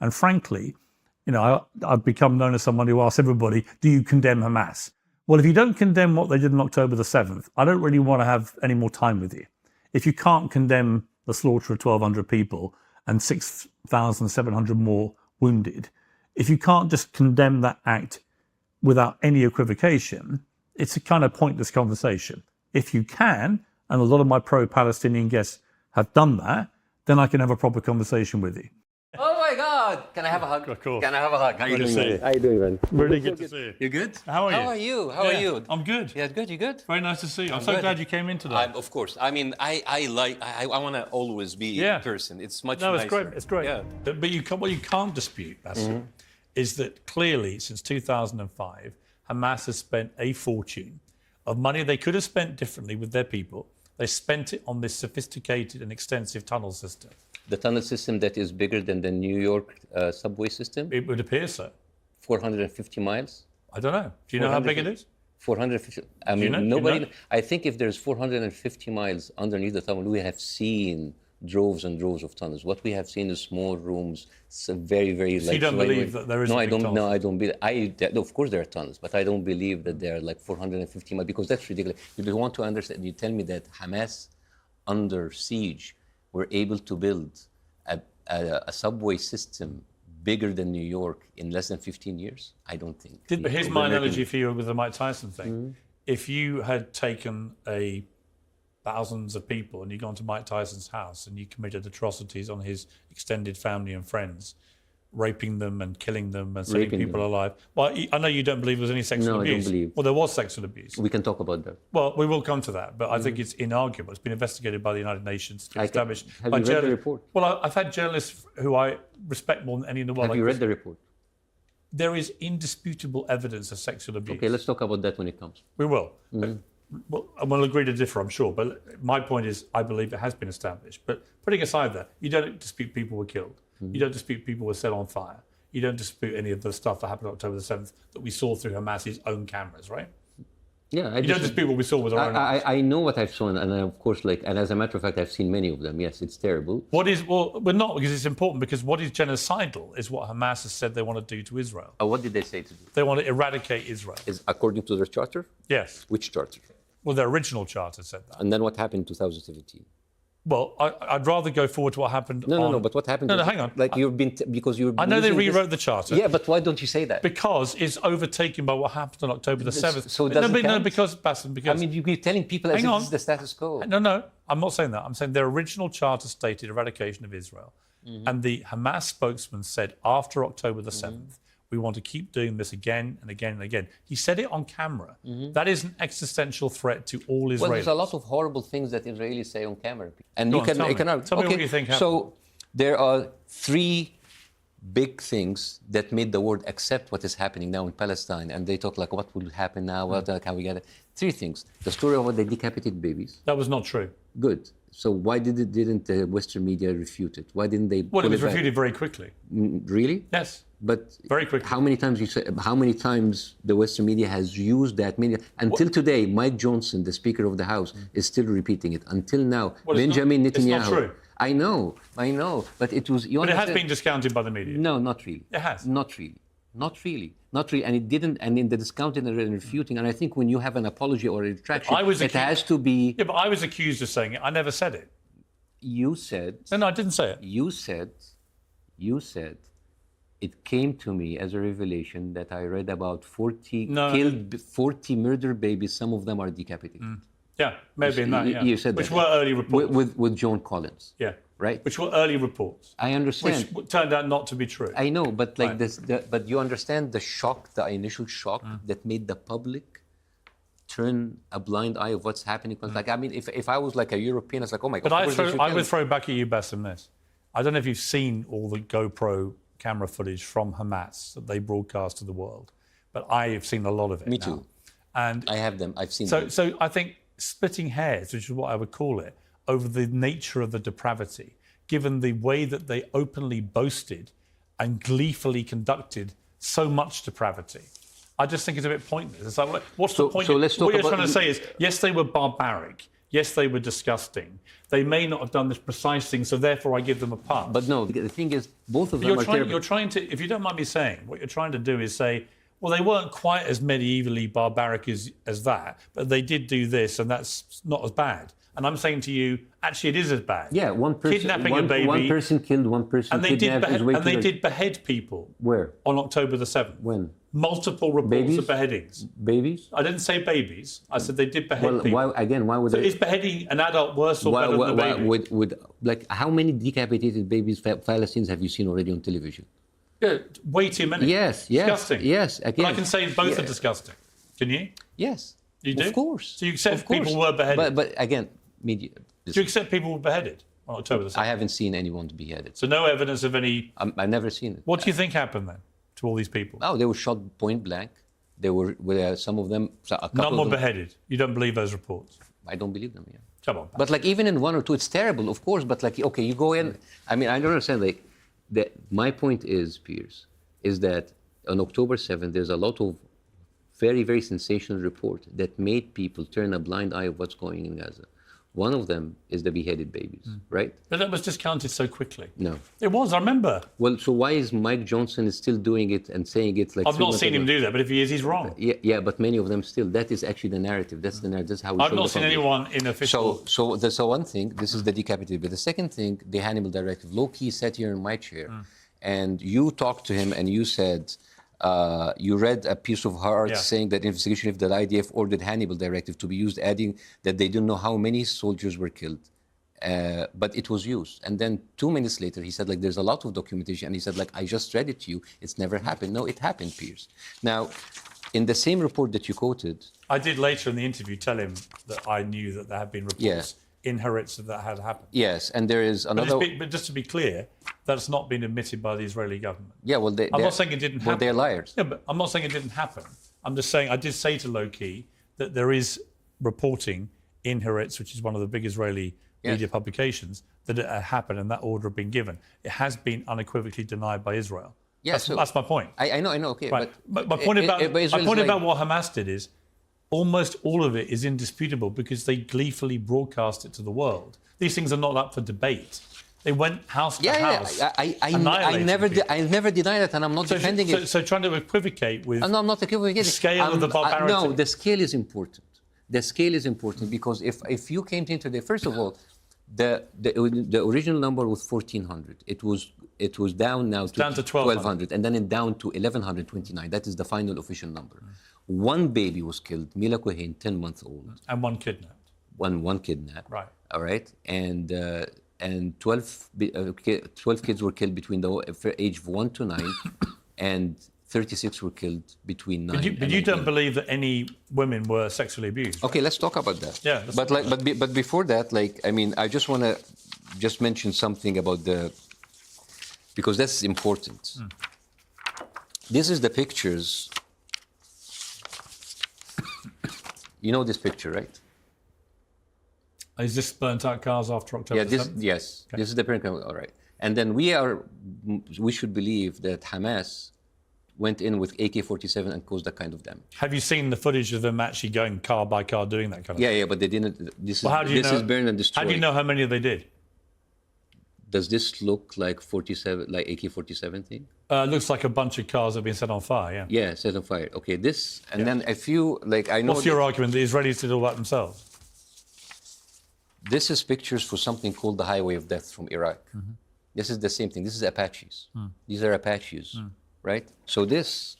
And frankly, I've become known as someone who asks everybody, do you condemn Hamas? Well, if you don't condemn what they did on October the 7th, I don't really want to have any more time with you. If you can't condemn the slaughter of 1,200 people and 6,700 more wounded, if you can't just condemn that act without any equivocation, it's a kind of pointless conversation. If you can, and a lot of my pro-Palestinian guests have done that, then I can have a proper conversation with you. Oh my God! Can I have a hug? Of course. Can I have a hug? How are you doing? How are you doing, man? Really good to see you. You good? How are you? How are you? How are you? I'm good. Yeah, good. You good? Very nice to see you. I'm so glad you came in today. Of course. I mean, I want to always be in person. It's much nicer. No, it's great. It's great. Yeah. But what you can't dispute, Bassem, is that clearly since 2005, Hamas has spent a fortune of money they could have spent differently with their people. They spent it on this sophisticated and extensive tunnel system. The tunnel system that is bigger than the New York subway system? It would appear so. 450 miles? I don't know. Do you know how big it is? 450. I mean, nobody. I think if there's 450 miles underneath the tunnel, we have seen droves and droves of tunnels. What we have seen is small rooms, very, very. So you don't believe that there is? No, I don't. No, I don't believe. Of course, there are tunnels, but I don't believe that they are like 450 miles because that's ridiculous. If you want to understand, you tell me that Hamas, under siege, were able to build a subway system bigger than New York in less than 15 years? I don't think. But here's my analogy for you with the Mike Tyson thing. If you had taken thousands of people and you'd gone to Mike Tyson's house and you committed atrocities on his extended family and friends, raping them and killing them and setting people alive. Well, I know you don't believe there was any sexual abuse. No, I don't believe. Well, there was sexual abuse. We can talk about that. Well, we will come to that, but I think it's inarguable. It's been investigated by the United Nations. Established have by you read the report? Well, I've had journalists who I respect more than any in the world. Have you read the report? There is indisputable evidence of sexual abuse. Okay, let's talk about that when it comes. We will. Well, we'll agree to differ, I'm sure. But my point is, I believe it has been established. But putting aside that, you don't dispute people were killed. You don't dispute people were set on fire. You don't dispute any of the stuff that happened on October the 7th that we saw through Hamas's own cameras, right? Yeah, you don't dispute what we saw with our own eyes. I know what I've seen, and of course, and as a matter of fact, I've seen many of them. Yes, it's terrible. Well, we're not, because it's important, because what is genocidal is what Hamas has said they want to do to Israel. What did they say to do? They want to eradicate Israel. Is according to their charter? Yes. Which charter? Well, their original charter said that. And then what happened in 2017? Well, I'd rather go forward to what hapappened. No, but what happened? No, hang on. Like because you're. I know they rewrote the charter. Yeah, but why don't you say that? Because it's overtaken by what happened on October the 7th. So it doesn't count? No, because Bassem, because. I mean, you keep telling people as if this is the status quo. No, I'm not saying that. I'm saying their original charter stated eradication of Israel, and the Hamas spokesman said after October the 7th. We want to keep doing this again and again and again. He said it on camera. That is an existential threat to all Israelis. Well, there's a lot of horrible things that Israelis say on camera. And tell me what you think happened. So there are three big things that made the world accept what is happening now in Palestine. And they talk like, what will happen now? What can we get it? Three things. The story of the decapitated babies. That was not true. Good. So why didn't the Western media refute it? Why didn't they? Well, it was refuted very quickly. Really? Yes. But very quickly. How many times the Western media has used that media? Until today, Mike Johnson, the Speaker of the House, is still repeating it. Until now, Benjamin Netanyahu. It's not true. I know, but it was. But it has been discounted by the media. No, not really. It has. Not really. And it didn't. And in the discounting and refuting, and I think when you have an apology or a retraction, it has to be. Yeah, but I was accused of saying it. I never said it. You said. No, I didn't say it. You said. It came to me as a revelation that I read about 40 murdered babies. Some of them are decapitated. Yeah, maybe in that. Yeah. You said which that. Were early reports with John Collins. Yeah. Right. Which were early reports. I understand. Which turned out not to be true. I know, but like this. But you understand the shock, the initial shock that made the public turn a blind eye of what's happening. Like, I mean, if I was like a European, it's like, oh my God. But I would throw back at you, Bassem, this. I don't know if you've seen all the GoPro camera footage from Hamas that they broadcast to the world, but I have seen a lot of it. Me too. And I have them. I've seen them. So I think splitting hairs, which is what I would call it, over the nature of the depravity, given the way that they openly boasted and gleefully conducted so much depravity, I just think it's a bit pointless. It's like, what's the point? So let's talk what you're trying to say is, yes, they were barbaric. Yes, they were disgusting. They may not have done this precise thing, so therefore I give them a pass. But no, the thing is, both of them are terrible. You're trying to, if you don't mind me saying, what you're trying to do is say, well, they weren't quite as medievally barbaric as that, but they did do this, and that's not as bad. And I'm saying to you, actually, it is as bad. Yeah, one person, kidnapping a baby. One person killed, one person kidnapped. And they did behead people. Where? On October the 7th. When? Multiple reports of beheadings. Babies? I didn't say babies. I said they did behead people. Why would they? Is beheading an adult worse or better than a baby? Like, how many decapitated babies, Palestinians, have you seen already on television? Yeah, way too many. Yes. Disgusting. Yes, again. But I can say both are disgusting. Can you? Yes. You do? Of course. So you accept people were beheaded? But again, media. Do you accept people were beheaded on October the 7th? I haven't seen anyone beheaded. So no evidence of any... I've never seen it. What do you think happened then to all these people? Oh, they were shot point blank. They were, some of them... None were beheaded. You don't believe those reports? I don't believe them, yeah. Come on. But like even in one or two, it's terrible, of course. But like, okay, you go in... I mean, I don't understand. Like, my point is, Piers, is that on October 7th, there's a lot of very, very sensational report that made people turn a blind eye of what's going in Gaza. One of them is the beheaded babies, right? But that was discounted so quickly. No. It was, I remember. Well, so why is Mike Johnson still doing it and saying it like... I've not seen him do that, but if he is, he's wrong. Yeah, but many of them still. That is actually the narrative. That's the narrative. That's how we I've not seen anyone in official... So that's one thing. This is the decapitated. But the second thing, the Hannibal Directive. Low-key sat here in my chair, and you talked to him and you said... you read a piece of heart saying that investigation of the IDF ordered Hannibal Directive to be used, adding that they didn't know how many soldiers were killed. But it was used. And then 2 minutes later, he said, like, there's a lot of documentation. And he said, like, I just read it to you. It's never happened. No, it happened, Piers. Now, in the same report that you quoted... I did later in the interview tell him that I knew that there had been reports in Haaretz that had happened. Yes, and there is another... But just to be clear, that's not been admitted by the Israeli government. Yeah, well, I'm not saying it didn't happen. Well, they're liars. Yeah, but I'm not saying it didn't happen. I'm just saying I did say to Low-Key that there is reporting in Haaretz, which is one of the big Israeli media publications, that it had happened and that order had been given. It has been unequivocally denied by Israel. Yeah, that's my point. I know, okay. Right. But my point about what Hamas did is almost all of it is indisputable because they gleefully broadcast it to the world. These things are not up for debate. They went house to house. I never deny that, and I'm not defending it. So trying to equivocate with no, I'm not equivocating. The scale of the barbarity. No, the scale is important. The scale is important because if you came to today, first of all, the original number was 1,400. It was down now to 1,200, and then it down to 1,129. That is the final official number. One baby was killed, Mila Cohen, 10 months old, and one kidnapped. One kidnapped. Right. All right, and 12 kids were killed between the age of 1 to 9, and 36 were killed between 9 But you don't believe that any women were sexually abused? Right? Okay, let's talk about that. Yeah. But before that, like, I mean, I just want to just mention something about because that's important. This is the pictures. You know this picture, right? Is this burnt out cars after October 7th? Yes. Okay. This is the parent. All right. And then we should believe that Hamas went in with AK-47 and caused that kind of damage. Have you seen the footage of them actually going car by car doing that kind of thing? Yeah, but they didn't. This is burned and destroyed. How do you know how many they did? Does this look like AK-47 thing? Looks like a bunch of cars have been set on fire, yeah. Yeah, set on fire. Okay, this, and then if you, like, I know... What's your argument? The Israelis did all that themselves? This is pictures for something called the Highway of Death from Iraq. This is the same thing. This is Apaches. These are Apaches, right? So this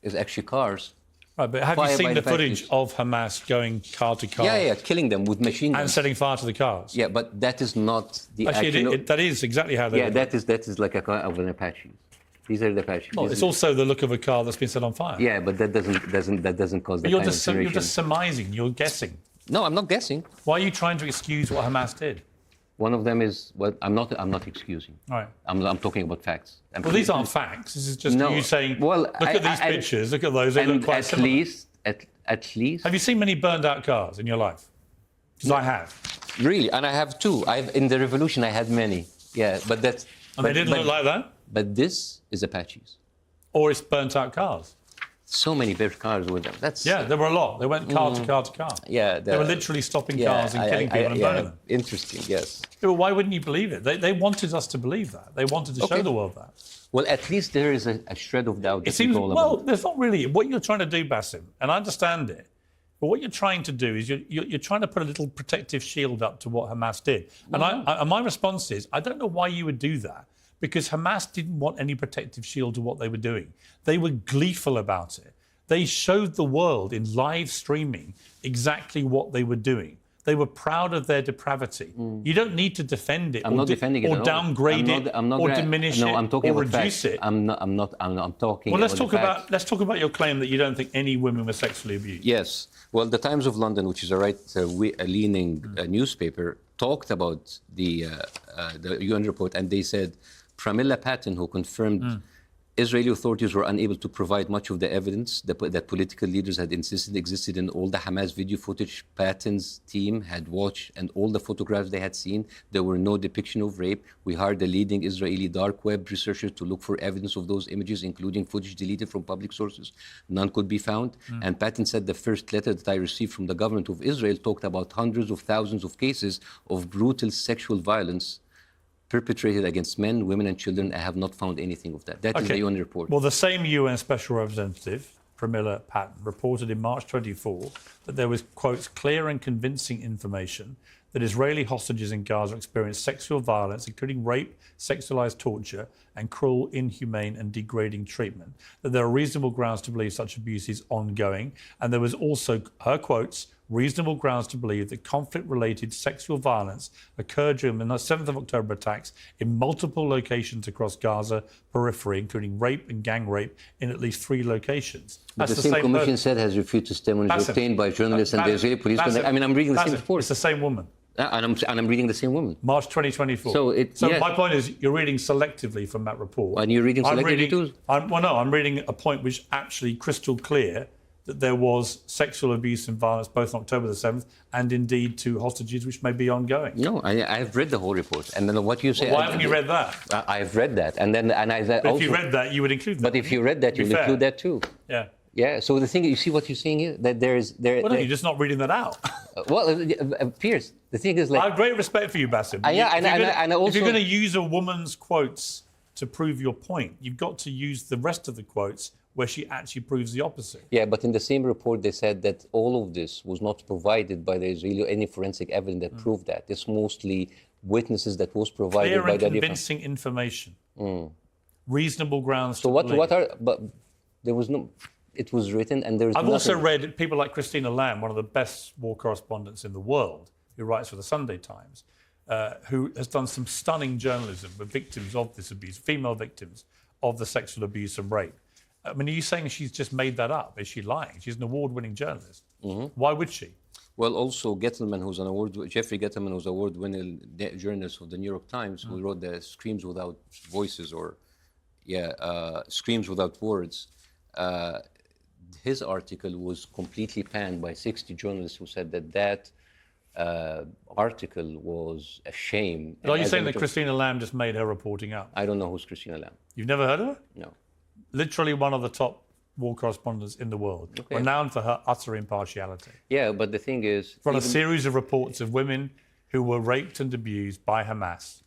is actually cars. Right, but have you seen the footage of Hamas going car to car? Yeah, killing them with machine guns. And setting fire to the cars? Yeah, but that is not the actually, that is exactly how they... Yeah, that is like a car of an Apache. These are the Apaches. Well, it's also the look of a car that's been set on fire. Yeah, but that doesn't cause that kind of generation. You're just surmising. You're guessing. No, I'm not guessing. Why are you trying to excuse what Hamas did? One of them is I'm not excusing. Right. I'm talking about facts. Well, these aren't facts. This is just you saying. Well, look at these pictures. Look at those. They look quite similar. At least. Have you seen many burned out cars in your life? Because I have. Really, and I have too. In the revolution, I had many. Yeah, but that's. And they didn't look like that. But this is Apaches. Or it's burnt out cars. So many cars with them. There were a lot. They went car to car to car. Yeah, they were literally stopping cars and killing people and burning them. Interesting, yes. Well, why wouldn't you believe it? They wanted us to believe that. They wanted to show the world that. Well, at least there is a shred of doubt. It seems, there's not really. What you're trying to do, Bassem, and I understand it, but what you're trying to do is you're trying to put a little protective shield up to what Hamas did. And my response is, I don't know why you would do that, because Hamas didn't want any protective shield to what they were doing. They were gleeful about it. They showed the world in live streaming exactly what they were doing. They were proud of their depravity. You don't need to defend it, I'm not defending it, or downgrade it, or diminish it, or reduce it. I'm talking. Well, let's talk about your claim that you don't think any women were sexually abused. Yes. Well, the Times of London, which is a right-leaning newspaper, talked about the UN report, and they said Pramila Patten, who confirmed Israeli authorities were unable to provide much of the evidence that political leaders had insisted existed in all the Hamas video footage Patton's team had watched and all the photographs they had seen. There were no depiction of rape. We hired a leading Israeli dark web researcher to look for evidence of those images, including footage deleted from public sources. None could be found. And Patton said the first letter that I received from the government of Israel talked about hundreds of thousands of cases of brutal sexual violence perpetrated against men, women, and children. I have not found anything of that. That is the UN report. Well, the same UN Special Representative, Pramila Patten, reported in March 24 that there was, quotes, clear and convincing information that Israeli hostages in Gaza experienced sexual violence, including rape, sexualized torture, and cruel, inhumane, and degrading treatment. That there are reasonable grounds to believe such abuse is ongoing. And there was also, her quotes, reasonable grounds to believe that conflict-related sexual violence occurred during the 7th of October attacks in multiple locations across Gaza periphery, including rape and gang rape in at least 3 locations. But the same commission said has refused testimonies obtained by journalists and the Israeli police. I mean, I'm reading the same report. It's the same woman. And I'm reading the same woman. March 2024. So my point is, you're reading selectively from that report. And you're reading selectively too? I'm reading a point which actually crystal clear that there was sexual abuse and violence both on October the 7th and indeed to hostages, which may be ongoing. No, I've read the whole report. And then what you say... Well, why haven't you read that? I've read that. And I but also, if you read that, you would include that. But if you read that, you'll include that too. Yeah. Yeah, so the thing, you see what you're saying here? That Well, no, you're just not reading that out. Piers, the thing is like... I have great respect for you, Bassem. If you're going to use a woman's quotes to prove your point, you've got to use the rest of the quotes where she actually proves the opposite. Yeah, but in the same report, they said that all of this was not provided by the Israeli or any forensic evidence that proved that. It's mostly witnesses that was provided clear by and the convincing information. Reasonable grounds so to believe. but there was no... It was written and there's I've also read people like Christina Lamb, one of the best war correspondents in the world, who writes for the Sunday Times, who has done some stunning journalism with victims of this abuse, female victims of the sexual abuse and rape. I mean, are you saying she's just made that up? Is she lying? She's an award-winning journalist. Why would she? Well, also Gettleman, Jeffrey Gettleman, who's an award-winning journalist of the New York Times, who wrote the Screams Without Voices, Screams Without Words. His article was completely panned by 60 journalists who said that article was a shame. But are you saying that Christina Lamb just made her reporting up? I don't know who's Christina Lamb. You've never heard of her? No. Literally one of the top war correspondents in the world, renowned for her utter impartiality. Yeah, but the thing is... From a series of reports of women who were raped and abused by Hamas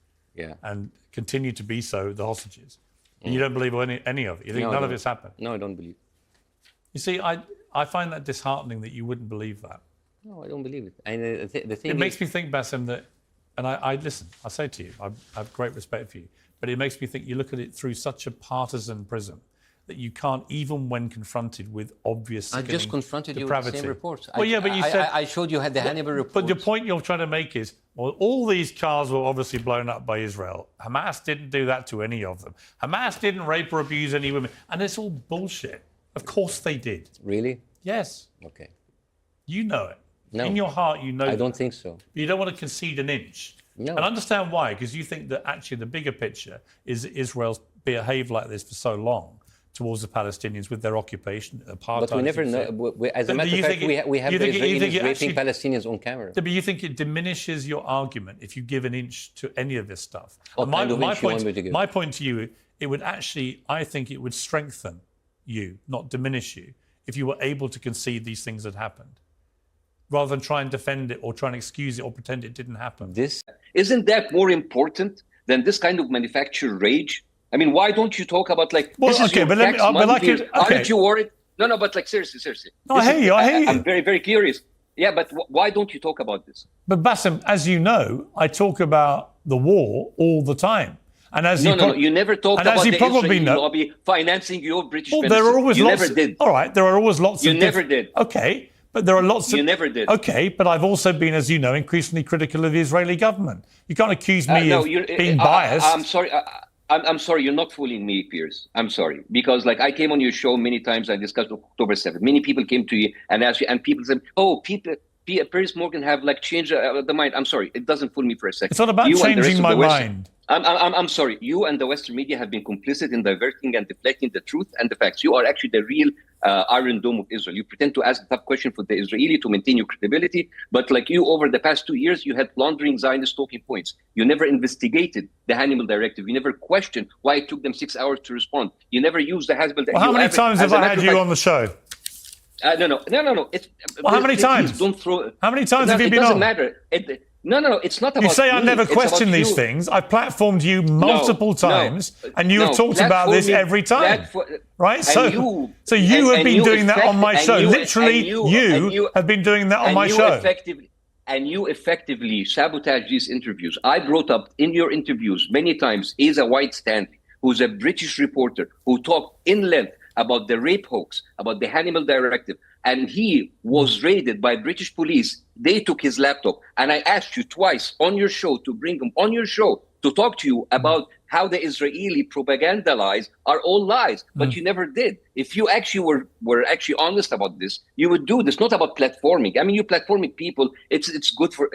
and continue to be so, the hostages. And you don't believe any of it? You think none of it's happened? No, I don't believe. You see, I find that disheartening that you wouldn't believe that. No, I don't believe it. And the thing it makes me think, Bassem, that, and I listen, I say to you, I have great respect for you, but it makes me think you look at it through such a partisan prism that you can't, even when confronted with obvious I just confronted depravity. You with the same reports. Well, but you said... I showed you the Hannibal report. But the point you're trying to make is, well, all these cars were obviously blown up by Israel. Hamas didn't do that to any of them. Hamas didn't rape or abuse any women. And it's all bullshit. Of course they did. Really? Yes. Okay. You know it. No. In your heart, you know I don't think so. You don't want to concede an inch. No. And understand why, because you think that actually the bigger picture is that Israel's behaved like this for so long towards the Palestinians with their occupation, apartheid. But we never know. As a matter of fact, we have the Israelis raping Palestinians on camera. But you think it diminishes your argument if you give an inch to any of this stuff? My point to you, my point to you, it would actually, I think it would strengthen you, not diminish you, if you were able to concede these things had happened, rather than try and defend it or try and excuse it or pretend it didn't happen. Isn't that more important than this kind of manufactured rage? I mean, why don't you talk about like, well, this is your tax money, aren't you worried? No, but like seriously. No, I hear you. I'm very, very curious. Yeah, but why don't you talk about this? But Bassem, as you know, I talk about the war all the time. And as you never talked about the Israeli lobby financing your British minister. There are always you lots. Never did. All right, there are always lots. You never did. Okay, but there are lots. You never did. Okay, but I've also been, as you know, increasingly critical of the Israeli government. You can't accuse me of being biased. I'm sorry. I'm sorry. You're not fooling me, Piers. I'm sorry, because like I came on your show many times. I discussed October 7th. Many people came to you and asked you, and people said, "Oh, Piers Morgan have like changed the mind." I'm sorry. It doesn't fool me for a second. It's not about changing my mind. I'm sorry. You and the Western media have been complicit in diverting and deflecting the truth and the facts. You are actually the real Iron Dome of Israel. You pretend to ask a tough question for the Israeli to maintain your credibility, but like you, over the past 2 years, you had laundering Zionist talking points. You never investigated the Hannibal Directive. You never questioned why it took them 6 hours to respond. You never used the Hannibal Directive. Well, how many times have I had you on the show? No. Well, how many times? Don't throw. How many times have you been on? It doesn't matter. No. It's not about. You say me. I never It's question about these you. things. I've platformed you multiple times, and you have talked about this every time, right? So you have been doing that on my show. Literally, you have been doing that on my show. And you effectively sabotage these interviews. I brought up in your interviews many times Asa White Stanley, who's a British reporter who talked in length about the rape hoax, about the Hannibal Directive, and he was raided by British police. They took his laptop, and I asked you twice on your show to bring him on your show to talk to you about how the Israeli propaganda lies are all lies, but you never did. If you actually were actually honest about this, you would do this. Not about platforming. I mean, you platforming people. It's good for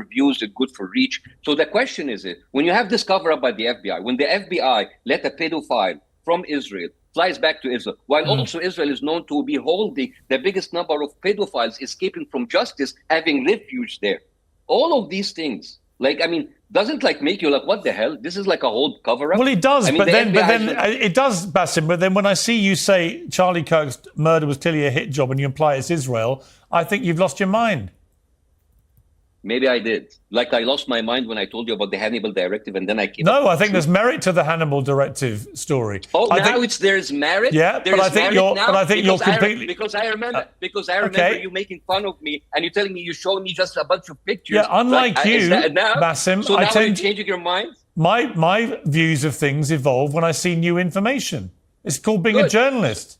views. It's good for reach. So the question is, when you have this cover up by the FBI, when the FBI let a pedophile from Israel flies back to Israel, while also Israel is known to be holding the biggest number of pedophiles escaping from justice, having refuge there. All of these things, doesn't make you like, what the hell? This is like a whole cover-up. Well, it does, but then it does, Bassem. But then when I see you say Charlie Kirk's murder was clearly a hit job and you imply it's Israel, I think you've lost your mind. Maybe I did. Like I lost my mind when I told you about the Hannibal Directive, and then I came. No, I think there's merit to the Hannibal Directive story. Oh, there's merit. Yeah, but I think you're completely. Because I remember you making fun of me, and you telling me you showed me just a bunch of pictures. Yeah, unlike you, Bassem. So now you're changing your mind. My views of things evolve when I see new information. It's called being a journalist.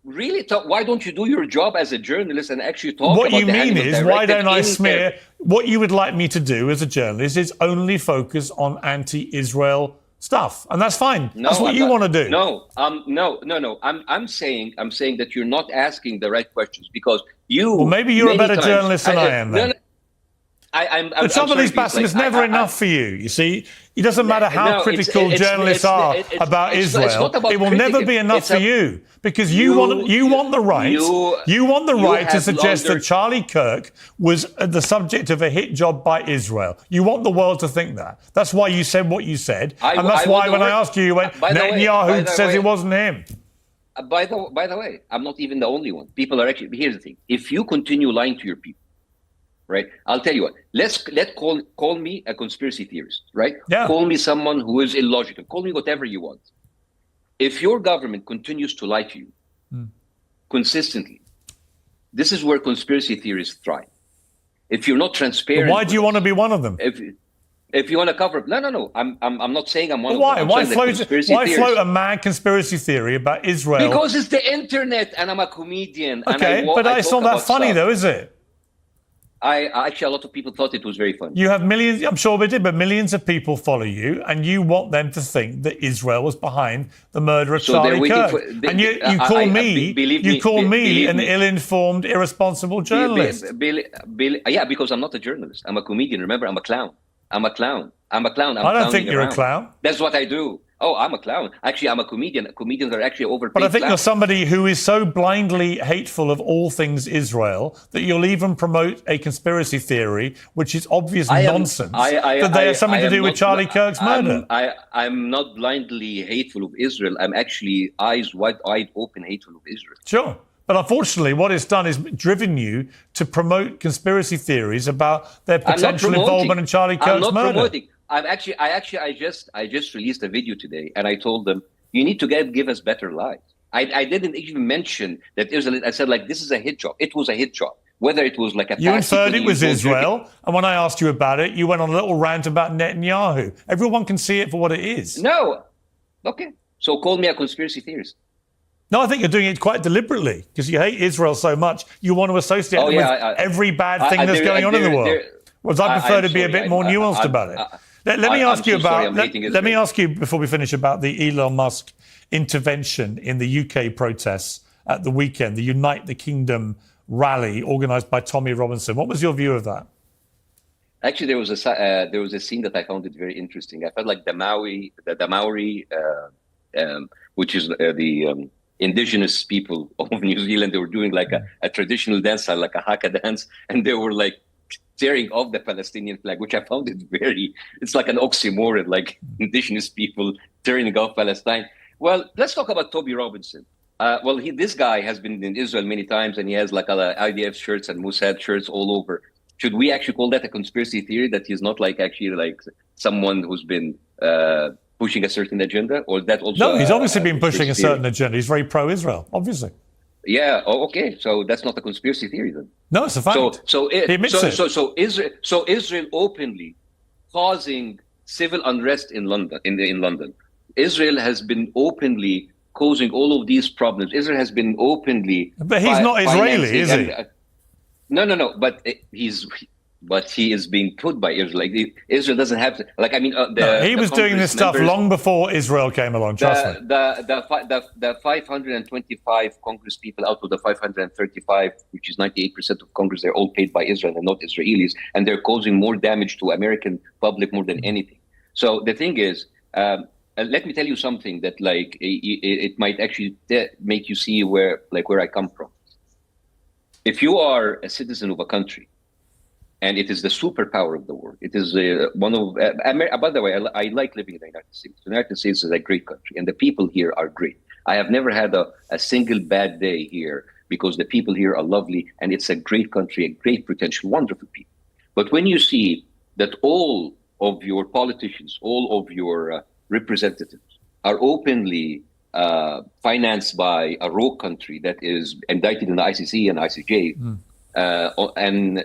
Really? Why don't you do your job as a journalist and actually talk what about you mean is, why don't I smear? What you would like me to do as a journalist is only focus on anti-Israel stuff, and that's fine. That's what you want to do. No. I'm saying that you're not asking the right questions because you. Well, maybe you're a better journalist than I am. Then. The trouble is, Bassem, it's never enough for you. You see, it doesn't matter how critical journalists are about Israel. It will never be enough for you because you want the right. You want the right to suggest that Charlie Kirk was the subject of a hit job by Israel. You want the world to think that. That's why you said what you said, and that's why when I asked you, you went, Netanyahu says it wasn't him. By the way, I'm not even the only one. People are actually. Here's the thing: if you continue lying to your people. Right, I'll tell you what. Let's call me a conspiracy theorist. Right, Call me someone who is illogical. Call me whatever you want. If your government continues to lie to you consistently, this is where conspiracy theorists thrive. If you're not transparent, but why do you want to be one of them? If you want to cover, no. I'm not saying I'm one of them. Why float a mad conspiracy theory about Israel? Because it's the internet, and I'm a comedian. Okay, but it's not that funny, though, is it? Actually, a lot of people thought it was very funny. You have millions, I'm sure they did, but millions of people follow you, and you want them to think that Israel was behind the murder of Charlie Kirk. And you call me an ill-informed, irresponsible journalist. Yeah, because I'm not a journalist. I'm a comedian. Remember, I'm a clown. I don't think you're a clown. That's what I do. Oh, I'm a clown. Actually, I'm a comedian. Comedians are actually overpaid. But I think clowns. you're somebody who is so blindly hateful of all things Israel that you'll even promote a conspiracy theory, which is obvious nonsense, that they have something to do with Charlie Kirk's murder. I'm not blindly hateful of Israel. I'm actually eyes wide open hateful of Israel. Sure. But unfortunately, what it's done is driven you to promote conspiracy theories about their potential involvement in Charlie Kirk's murder. Promoting. I just released a video today, and I told them, you need to give us better lives. I didn't even mention that Israel. I said, like, this is a hit job. It was a hit job. Whether it was like a... You inferred it was Israel, and when I asked you about it, you went on a little rant about Netanyahu. Everyone can see it for what it is. No. Okay. So call me a conspiracy theorist. No, I think you're doing it quite deliberately because you hate Israel so much. You want to associate it with every bad thing that's going on in the world. Whereas I prefer to be a bit more nuanced about it. Let me ask you about. Let me ask you before we finish about the Elon Musk intervention in the UK protests at the weekend, the Unite the Kingdom rally organised by Tommy Robinson. What was your view of that? Actually, there was a scene that I found it very interesting. I felt like the Maori, which is the indigenous people of New Zealand, they were doing like a traditional dance, like a haka dance, and they were like tearing off the Palestinian flag, which I found it's like an oxymoron, like indigenous people tearing off Palestine. Well, let's talk about Toby Robinson. This guy has been in Israel many times, and he has like IDF shirts and Mossad shirts all over. Should we actually call that a conspiracy theory, that he's not like actually like someone who's been pushing a certain agenda, or that also? No, he's obviously been pushing a certain agenda. He's very pro-Israel, obviously. Yeah. Oh, okay. So that's not a conspiracy theory then. No, it's a fact. He admits it. So Israel openly causing civil unrest in London. In London, Israel has been openly causing all of these problems. Israel has been openly. But he's not Israeli, is he? No. But he is being put by Israel. Like Israel doesn't have to. Like I mean, he was doing this stuff long before Israel came along. Trust me. The 525 Congress people out of the 535, which is 98% of Congress, they're all paid by Israel and not Israelis, and they're causing more damage to American public more than anything. So the thing is, let me tell you something that like it might actually make you see where I come from. If you are a citizen of a country, and it is the superpower of the world. It is one of. By the way, I like living in the United States. The United States is a great country, and the people here are great. I have never had a single bad day here because the people here are lovely, and it's a great country, a great potential, wonderful people. But when you see that all of your politicians, all of your representatives are openly financed by a rogue country that is indicted in the ICC and ICJ. And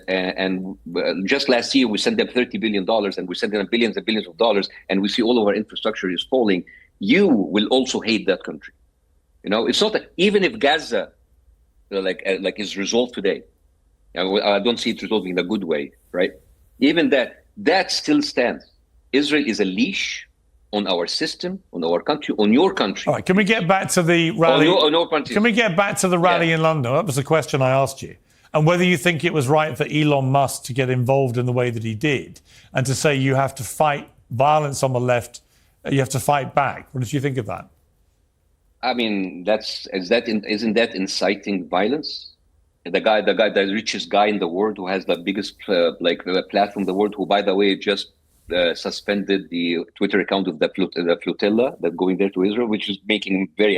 just last year we sent them $30 billion, and we sent them billions and billions of dollars, and we see all of our infrastructure is falling. You will also hate that country. You know, it's not that even if Gaza like is resolved today, I don't see it resolving in a good way, right? Even that still stands. Israel is a leash on our system, on our country, on your country. All right, can we get back to the rally? Can we get back to the rally in London? That was the question I asked you. And whether you think it was right for Elon Musk to get involved in the way that he did, and to say you have to fight violence on the left, you have to fight back. What did you think of that? I mean, isn't that inciting violence? The richest guy in the world, who has the biggest platform in the world, who, by the way, just suspended the Twitter account of the flotilla that going there to Israel, which is making him very